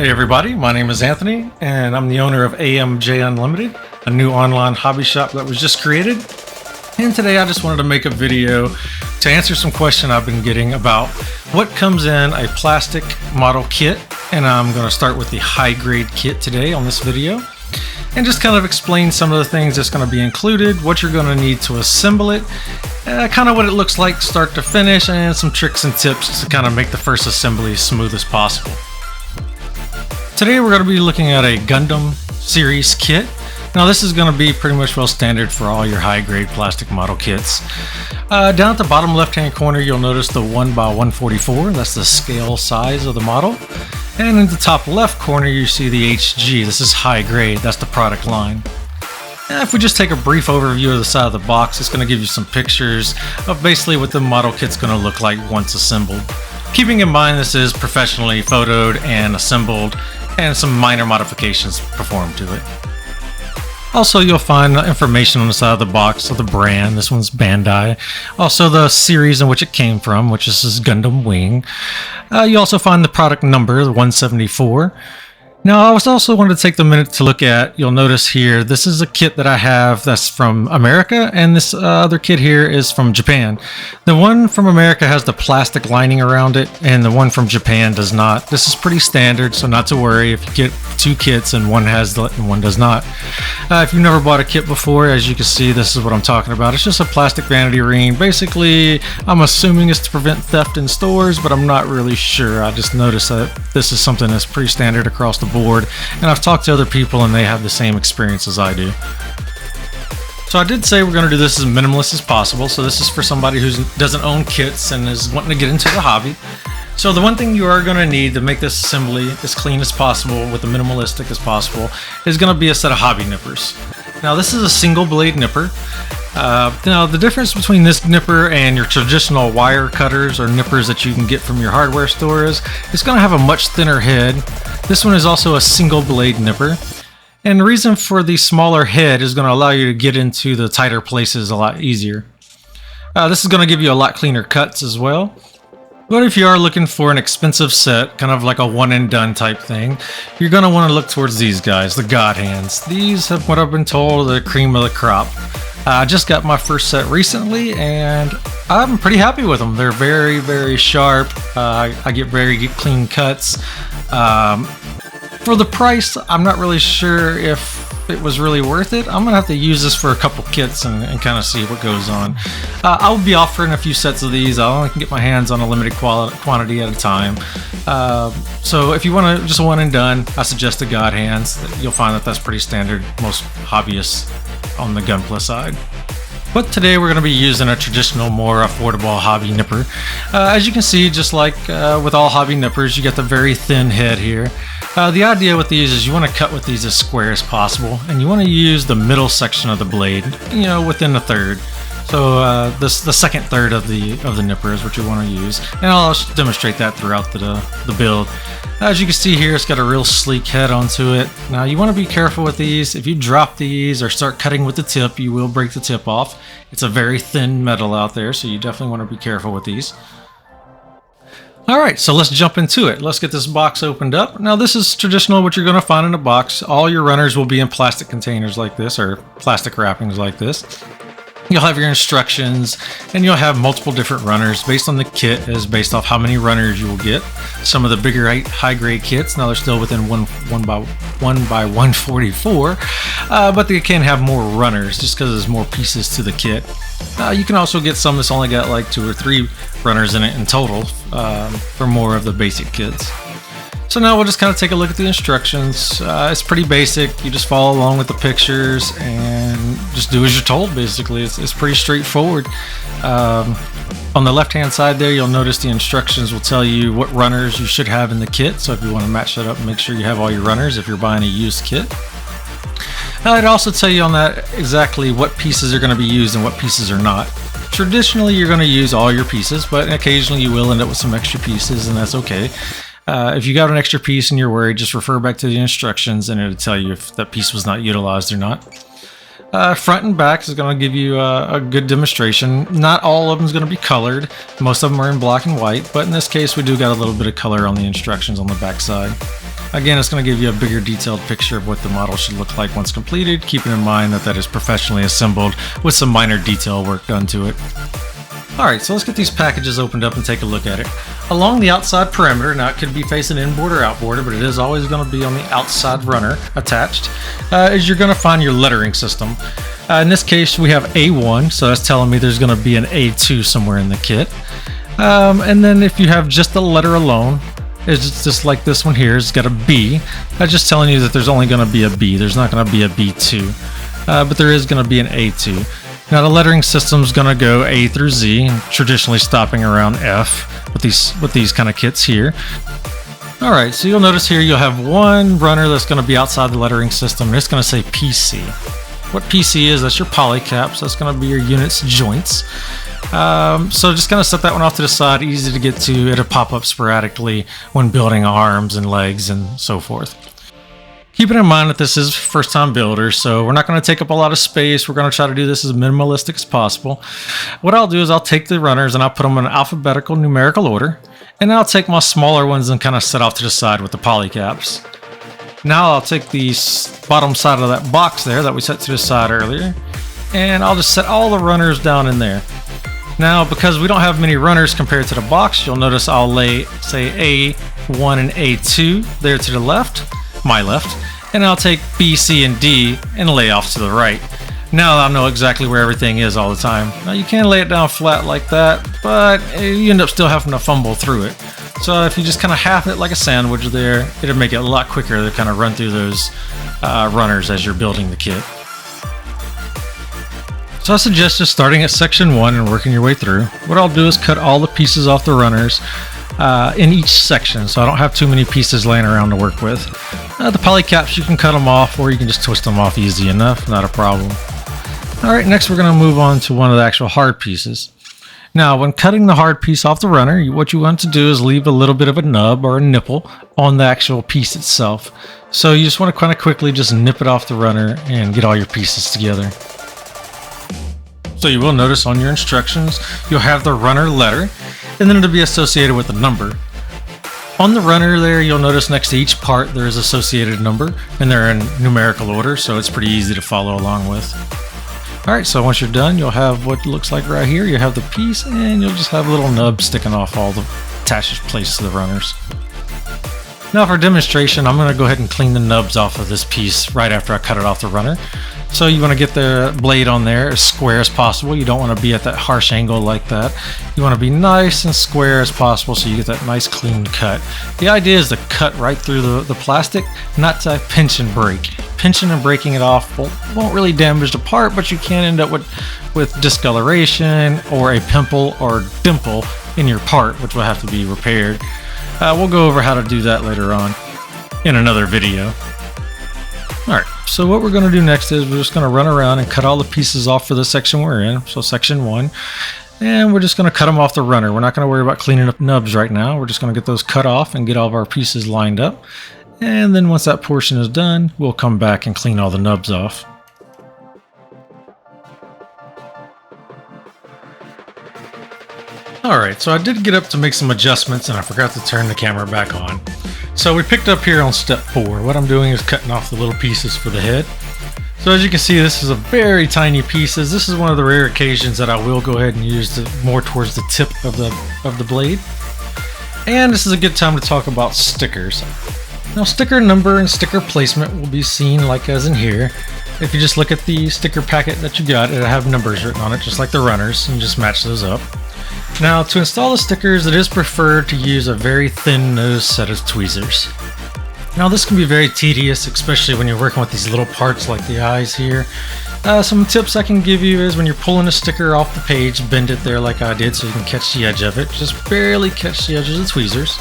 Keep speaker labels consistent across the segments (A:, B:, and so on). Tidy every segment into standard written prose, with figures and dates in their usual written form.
A: Hey everybody, my name is Anthony and I'm the owner of AMJ Unlimited, a new online hobby shop that was just created. And today I just wanted to make a video to answer some questions I've been getting about what comes in a plastic model kit. And I'm going to start with the high grade kit today on this video and just kind of explain some of the things that's going to be included, what you're going to need to assemble it, kind of what it looks like start to finish, and some tricks and tips to kind of make the first assembly as smooth as possible. Today we're going to be looking at a Gundam series kit. Now this is going to be pretty much well standard for all your high grade plastic model kits. Down at the bottom left hand corner you'll notice the 1x144, that's the scale size of the model. And in the top left corner you see the HG, this is high grade, that's the product line. If we just take a brief overview of the side of the box, it's going to give you some pictures of basically what the model kit's going to look like once assembled. Keeping in mind this is professionally photoed and assembled, and some minor modifications performed to it. Also, you'll find information on the side of the box of the brand. This one's Bandai. Also, the series in which it came from, which is Gundam Wing. You also find the product number, the 174. Now, I also wanted to take the minute to look at, you'll notice here, this is a kit that I have that's from America, and this other kit here is from Japan. The one from America has the plastic lining around it, and the one from Japan does not. This is pretty standard, so not to worry if you get two kits and one has the and one does not. If you've never bought a kit before, as you can see, this is what I'm talking about. It's just a plastic vanity ring. Basically, I'm assuming it's to prevent theft in stores, but I'm not really sure. I just noticed that this is something that's pretty standard across the board, and I've talked to other people and they have the same experience as I do. So I did say we're going to do this as minimalist as possible, so this is for somebody who doesn't own kits and is wanting to get into the hobby. So the one thing you are going to need to make this assembly as clean as possible with the minimalistic as possible is going to be a set of hobby nippers. Now this is a single blade nipper. Now the difference between this nipper and your traditional wire cutters or nippers that you can get from your hardware store is it's going to have a much thinner head. This one is also a single blade nipper, and the reason for the smaller head is going to allow you to get into the tighter places a lot easier. This is going to give you a lot cleaner cuts as well. But if you are looking for an expensive set, kind of like a one and done type thing, you're going to want to look towards these guys, the God Hands. These have what I've been told are the cream of the crop. I just got my first set recently and I'm pretty happy with them. They're very, very sharp. I get very clean cuts. For the price, I'm not really sure if it was really worth it. I'm gonna have to use this for a couple kits and kind of see what goes on. I'll be offering a few sets of these. I only can get my hands on a limited quantity at a time. So if you want to just one and done, I suggest the God Hands. You'll find that that's pretty standard, most hobbyists on the Gunpla side. But today we're going to be using a traditional, more affordable hobby nipper. As you can see, just like with all hobby nippers, you get the very thin head here. The idea with these is you want to cut with these as square as possible, and you want to use the middle section of the blade, you know, within the third. So the second third of the nipper is what you want to use, and I'll demonstrate that throughout the build. As you can see here, it's got a real sleek head onto it. Now you want to be careful with these. If you drop these or start cutting with the tip, you will break the tip off. It's a very thin metal out there, so you definitely want to be careful with these. Alright, so let's jump into it. Let's get this box opened up. Now this is traditional what you're going to find in a box. All your runners will be in plastic containers like this, or plastic wrappings like this. You'll have your instructions, and you'll have multiple different runners based on the kit, is based off how many runners you will get. Some of the bigger high grade kits, now they're still within 1x144, but they can have more runners just because there's more pieces to the kit. You can also get some that's only got like 2 or 3 runners in it in total for more of the basic kits. So now we'll just kind of take a look at the instructions. It's pretty basic. You just follow along with the pictures and just do as you're told, basically. It's pretty straightforward. On the left hand side there, you'll notice the instructions will tell you what runners you should have in the kit. So if you want to match that up, make sure you have all your runners if you're buying a used kit. It'll also tell you on that exactly what pieces are going to be used and what pieces are not. Traditionally, you're going to use all your pieces, but occasionally you will end up with some extra pieces, and that's okay. If you got an extra piece and you're worried, just refer back to the instructions and it'll tell you if that piece was not utilized or not. Front and back is going to give you a good demonstration. Not all of them is going to be colored. Most of them are in black and white, but in this case we do got a little bit of color on the instructions on the back side. Again, it's going to give you a bigger detailed picture of what the model should look like once completed, keeping in mind that that is professionally assembled with some minor detail work done to it. Alright, so let's get these packages opened up and take a look at it. Along the outside perimeter, now it could be facing inboard or outboard, but it is always going to be on the outside runner attached, is you're going to find your lettering system. In this case, we have A1, so that's telling me there's going to be an A2 somewhere in the kit. And then if you have just the letter alone, it's just like this one here, it's got a B. That's just telling you that there's only going to be a B. There's not going to be a B2, but there is going to be an A2. Now the lettering system is going to go A through Z, traditionally stopping around F with these kind of kits here. Alright, so you'll notice here you'll have one runner that's going to be outside the lettering system, and it's going to say PC. What PC is, that's your polycaps, that's going to be your unit's joints. So just kind of set that one off to the side, easy to get to, it'll pop up sporadically when building arms and legs and so forth. Keeping in mind that this is first time builder, so we're not going to take up a lot of space. We're going to try to do this as minimalistic as possible. What I'll do is I'll take the runners and I'll put them in alphabetical numerical order, and I'll take my smaller ones and kind of set off to the side with the polycaps. Now I'll take the bottom side of that box there that we set to the side earlier, and I'll just set all the runners down in there. Now, because we don't have many runners compared to the box, you'll notice I'll lay, say, A1 and A2 there to the left, my left, and I'll take B, C, and D and lay off to the right. Now I'll know exactly where everything is all the time. Now you can lay it down flat like that, but you end up still having to fumble through it. So if you just kind of half it like a sandwich there, it'll make it a lot quicker to kind of run through those runners as you're building the kit. So I suggest just starting at section 1 and working your way through. What I'll do is cut all the pieces off the runners in each section, so I don't have too many pieces laying around to work with. The polycaps, you can cut them off, or you can just twist them off easy enough, not a problem. Alright, next we're going to move on to one of the actual hard pieces. Now, when cutting the hard piece off the runner, what you want to do is leave a little bit of a nub or a nipple on the actual piece itself. So you just want to kind of quickly just nip it off the runner and get all your pieces together. So you will notice on your instructions, you'll have the runner letter, and then it'll be associated with a number. On the runner there, you'll notice next to each part there is associated number, and they're in numerical order, so it's pretty easy to follow along with. Alright, so once you're done, you'll have what looks like right here. You have the piece, and you'll just have a little nub sticking off all the attached place to the runners. Now for demonstration, I'm going to go ahead and clean the nubs off of this piece right after I cut it off the runner. So you want to get the blade on there as square as possible. You don't want to be at that harsh angle like that. You want to be nice and square as possible so you get that nice clean cut. The idea is to cut right through the plastic, not to pinch and break. Pinching and breaking it off won't really damage the part, but you can end up with discoloration or a pimple or dimple in your part, which will have to be repaired. We'll go over how to do that later on in another video. Alright, so what we're going to do next is we're just going to run around and cut all the pieces off for the section we're in, so section 1, and we're just going to cut them off the runner. We're not going to worry about cleaning up nubs right now. We're just going to get those cut off and get all of our pieces lined up, and then once that portion is done, we'll come back and clean all the nubs off. Alright, so I did get up to make some adjustments and I forgot to turn the camera back on. So we picked up here on step 4. What I'm doing is cutting off the little pieces for the head. So as you can see, this is a very tiny pieces. This is one of the rare occasions that I will go ahead and use more towards the tip of the blade. And this is a good time to talk about stickers. Now sticker number and sticker placement will be seen like as in here. If you just look at the sticker packet that you got, it'll have numbers written on it just like the runners, and just match those up. Now to install the stickers, it is preferred to use a very thin nose set of tweezers. Now this can be very tedious, especially when you're working with these little parts like the eyes here. Some tips I can give you is when you're pulling a sticker off the page, bend it there like I did so you can catch the edge of it. Just barely catch the edges of the tweezers.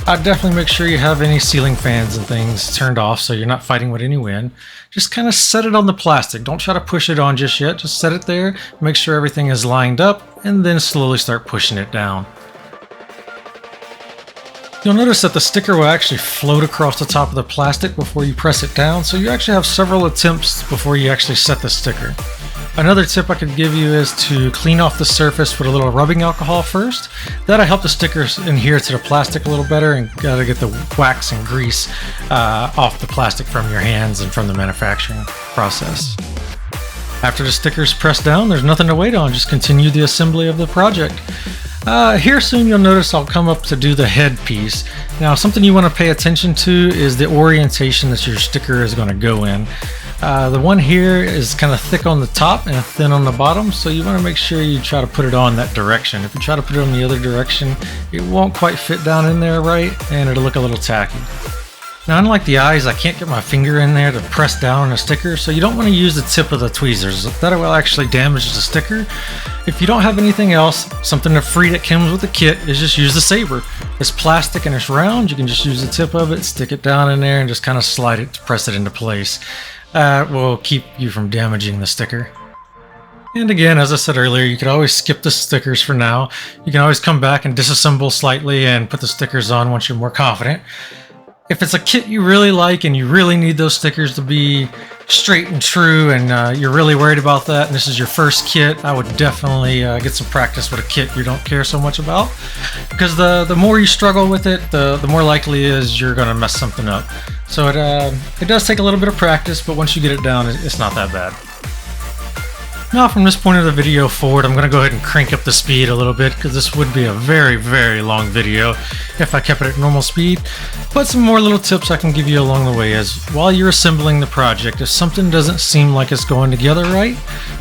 A: I'd definitely make sure you have any ceiling fans and things turned off so you're not fighting with any wind. Just kind of set it on the plastic. Don't try to push it on just yet. Just set it there, make sure everything is lined up, and then slowly start pushing it down. You'll notice that the sticker will actually float across the top of the plastic before you press it down, so you actually have several attempts before you actually set the sticker. Another tip I could give you is to clean off the surface with a little rubbing alcohol first. That'll help the stickers adhere to the plastic a little better, and gotta get the wax and grease off the plastic from your hands and from the manufacturing process. After the stickers pressed down, there's nothing to wait on, just continue the assembly of the project. Here soon you'll notice I'll come up to do the head piece. Now something you want to pay attention to is the orientation that your sticker is going to go in. The one here is kind of thick on the top and thin on the bottom, so you want to make sure you try to put it on that direction. If you try to put it on the other direction, it won't quite fit down in there right, and it'll look a little tacky. Now, unlike the eyes, I can't get my finger in there to press down on a sticker, so you don't want to use the tip of the tweezers. That will actually damage the sticker. If you don't have anything else, something free that comes with the kit is just use the saber. It's plastic and it's round. You can just use the tip of it, stick it down in there, and just kind of slide it to press it into place. It will keep you from damaging the sticker. And again, as I said earlier, you could always skip the stickers for now. You can always come back and disassemble slightly and put the stickers on once you're more confident. If it's a kit you really like and you really need those stickers to be straight and true, and you're really worried about that, and this is your first kit, I would definitely get some practice with a kit you don't care so much about, because the more you struggle with it, the more likely it is you're going to mess something up. So it does take a little bit of practice, but once you get it down, it's not that bad. Now from this point of the video forward, I'm going to go ahead and crank up the speed a little bit, because this would be a very, very long video if I kept it at normal speed. But some more little tips I can give you along the way is, while you're assembling the project, if something doesn't seem like it's going together right,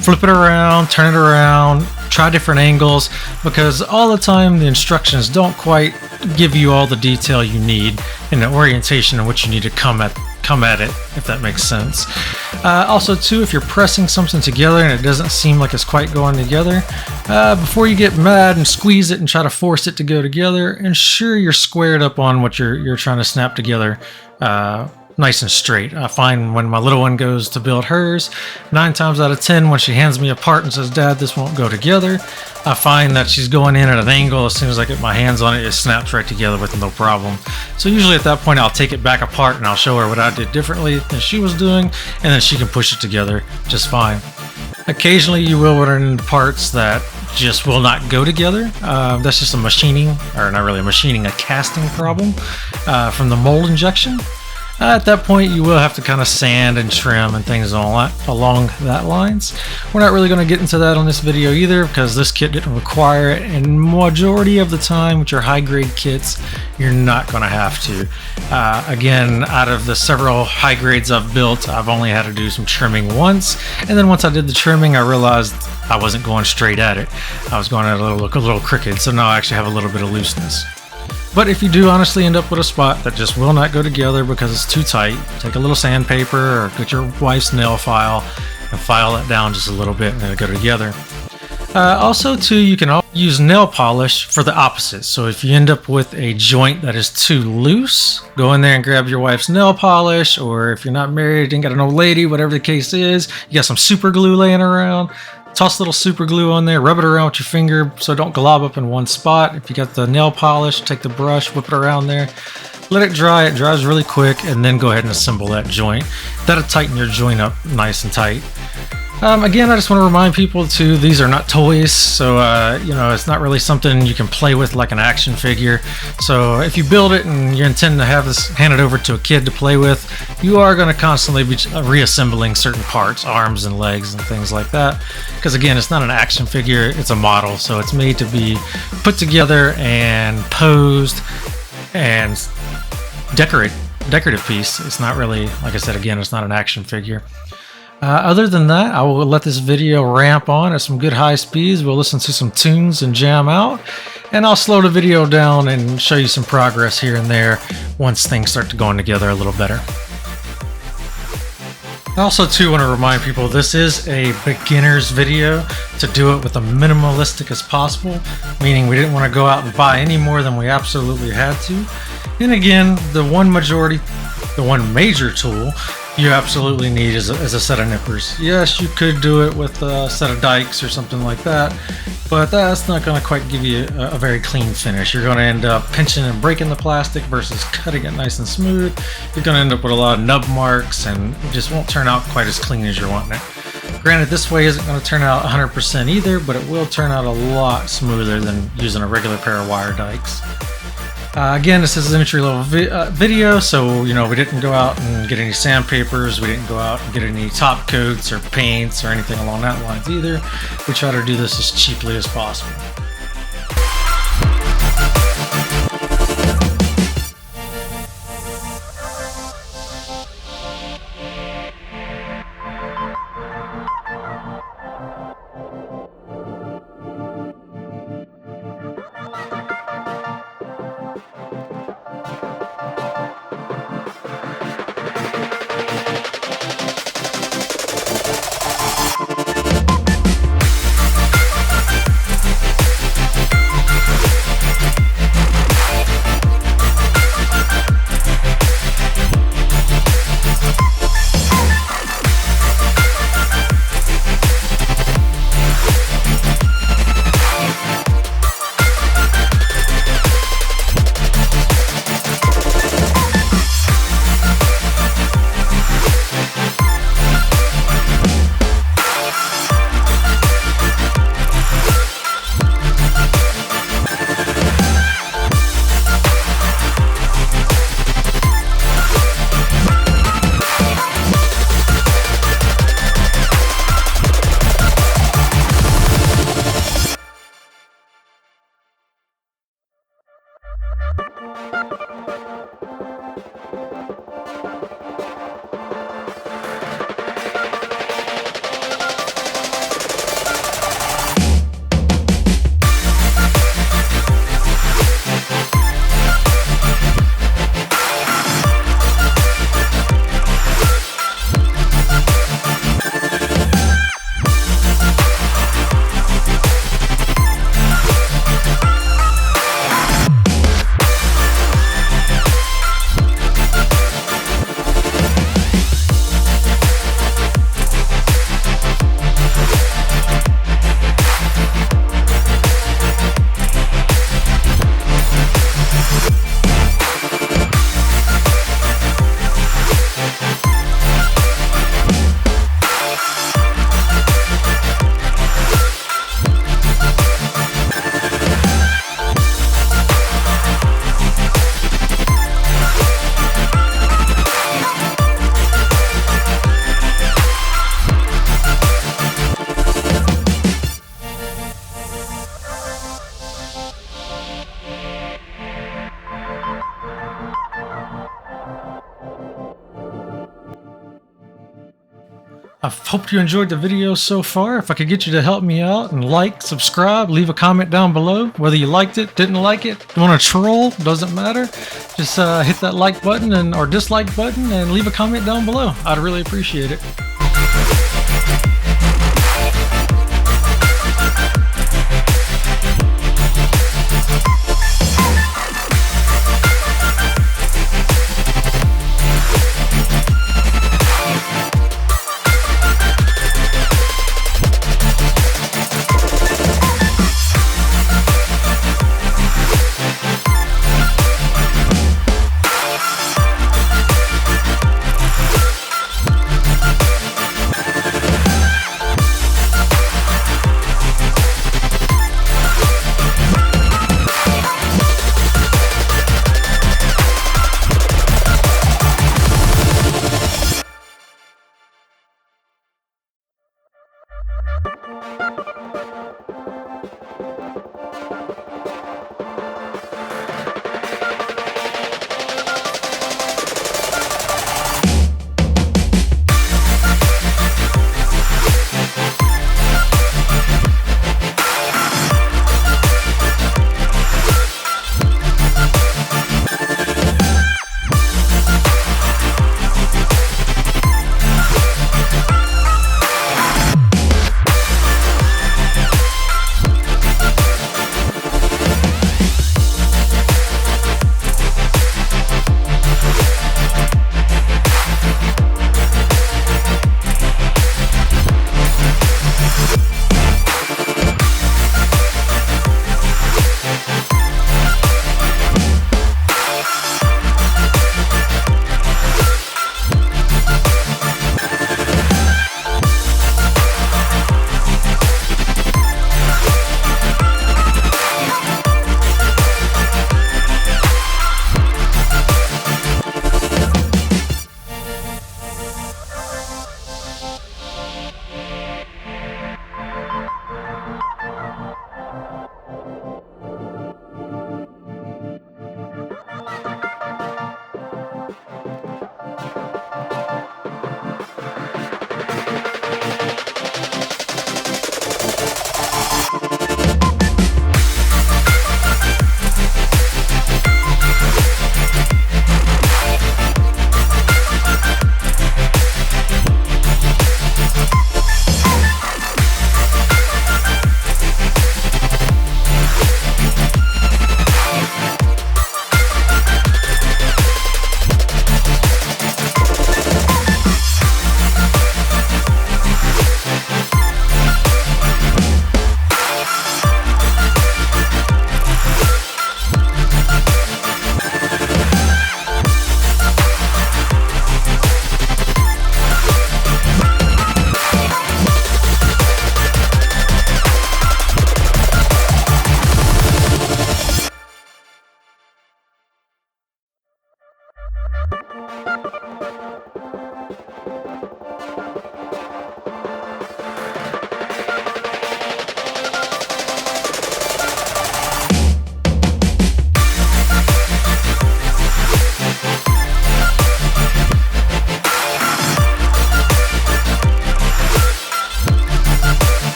A: flip it around, turn it around, try different angles, because all the time the instructions don't quite give you all the detail you need and the orientation in which you need to come at it, if that makes sense. Also too, if you're pressing something together and it doesn't seem like it's quite going together, before you get mad and squeeze it and try to force it to go together, ensure you're squared up on what you're trying to snap together nice and straight. I find when my little one goes to build hers, 9 times out of 10 when she hands me a part and says, "Dad, this won't go together," I find that she's going in at an angle. As soon as I get my hands on it, it snaps right together with no problem. So usually at that point I'll take it back apart and I'll show her what I did differently than she was doing, and then she can push it together just fine. Occasionally you will run into parts that just will not go together. That's just a machining, or not really a machining, a casting problem from the mold injection. At that point, you will have to kind of sand and trim and things along that lines. We're not really going to get into that on this video either, because this kit didn't require it, and majority of the time with your high-grade kits, you're not going to have to. Again, out of the several high grades I've built, I've only had to do some trimming once, and then once I did the trimming, I realized I wasn't going straight at it. I was going at a little crooked, so now I actually have a little bit of looseness. But if you do honestly end up with a spot that just will not go together because it's too tight, take a little sandpaper or get your wife's nail file and file it down just a little bit and it'll go together. Also too, you can use nail polish for the opposite. So if you end up with a joint that is too loose, go in there and grab your wife's nail polish, or if you're not married and got an old lady, whatever the case is, you got some super glue laying around, toss a little super glue on there, rub it around with your finger so it don't glob up in one spot. If you got the nail polish, take the brush, whip it around there, let it dry. It dries really quick, and then go ahead and assemble that joint. That'll tighten your joint up nice and tight. Again, I just want to remind people too, these are not toys, so you know, it's not really something you can play with like an action figure. So if you build it and you intend to have this handed over to a kid to play with, you are going to constantly be reassembling certain parts, arms and legs and things like that, because again, it's not an action figure, it's a model, so it's made to be put together and posed and decorative piece. It's not really, like I said, again, it's not an action figure. Other than that, I will let this video ramp on at some good high speeds. We'll listen to some tunes and jam out, and I'll slow the video down and show you some progress here and there once things start to going together a little better. I also too want to remind people this is a beginner's video, to do it with as minimalistic as possible, meaning we didn't want to go out and buy any more than we absolutely had to. And again, the one major tool you absolutely need is a set of nippers. Yes, you could do it with a set of dikes or something like that, but that's not going to quite give you a very clean finish. You're going to end up pinching and breaking the plastic versus cutting it nice and smooth. You're going to end up with a lot of nub marks, and it just won't turn out quite as clean as you're wanting it. Granted, this way isn't going to turn out 100% either, but it will turn out a lot smoother than using a regular pair of wire dikes. Again, this is an entry-level video, so we didn't go out and get any sandpapers, we didn't go out and get any top coats or paints or anything along that lines either. We try to do this as cheaply as possible. I hope you enjoyed the video so far. If I could get you to help me out and like, subscribe, leave a comment down below. Whether you liked it, didn't like it, want to troll, doesn't matter. Just hit that like button or dislike button and leave a comment down below. I'd really appreciate it.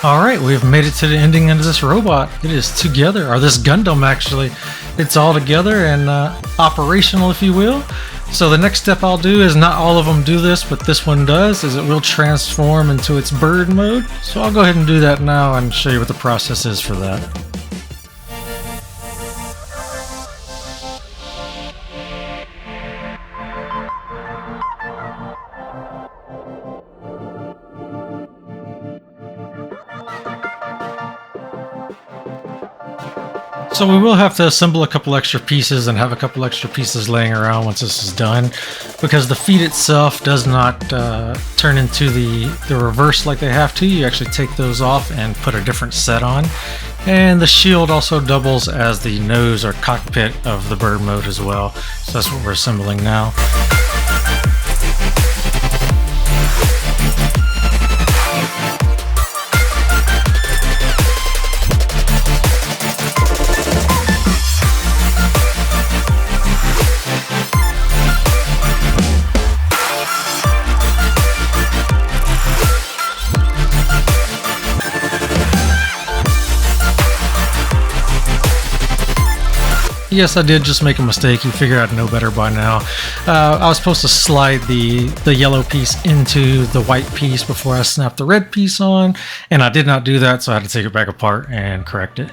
A: Alright, we've made it to the ending of this robot. It is together, or this Gundam actually. It's all together and operational, if you will. So the next step I'll do is, not all of them do this, but this one does, is it will transform into its bird mode. So I'll go ahead and do that now and show you what the process is for that. So we will have to assemble a couple extra pieces and have a couple extra pieces laying around once this is done, because the feet itself does not turn into the reverse like they have to. You actually take those off and put a different set on. And the shield also doubles as the nose or cockpit of the bird mode as well. So that's what we're assembling now. Yes, I did just make a mistake. You figure I'd know better by now. I was supposed to slide the yellow piece into the white piece before I snapped the red piece on, and I did not do that, so I had to take it back apart and correct it.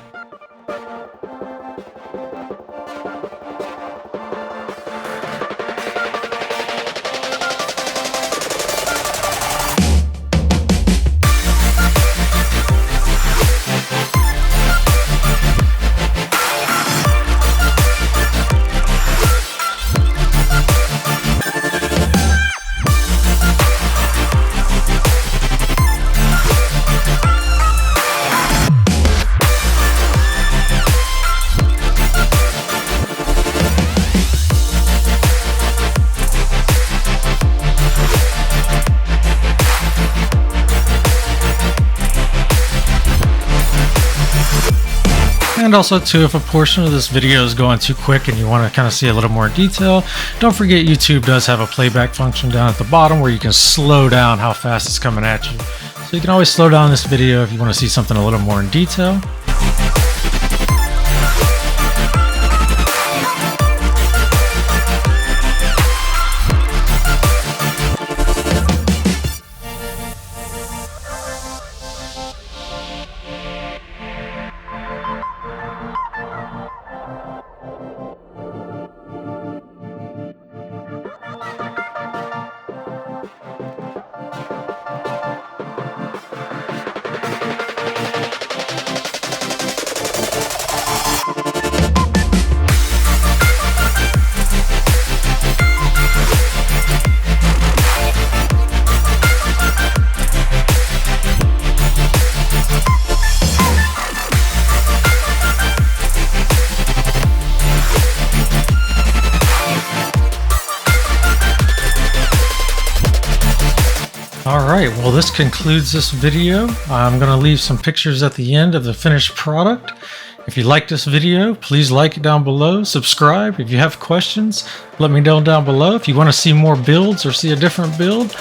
A: And also too, if a portion of this video is going too quick and you want to kind of see a little more detail, don't forget YouTube does have a playback function down at the bottom where you can slow down how fast it's coming at you. So you can always slow down this video if you want to see something a little more in detail. Alright, well this concludes this video. I'm going to leave some pictures at the end of the finished product. If you like this video, please like it down below, subscribe. If you have questions, let me know down below. If you want to see more builds or see a different build,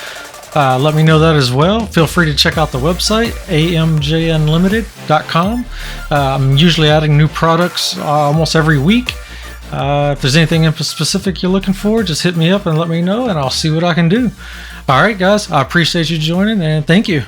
A: let me know that as well. Feel free to check out the website, amjunlimited.com. I'm usually adding new products almost every week. If there's anything in specific you're looking for, just hit me up and let me know, and I'll see what I can do. All right, guys, I appreciate you joining, and thank you.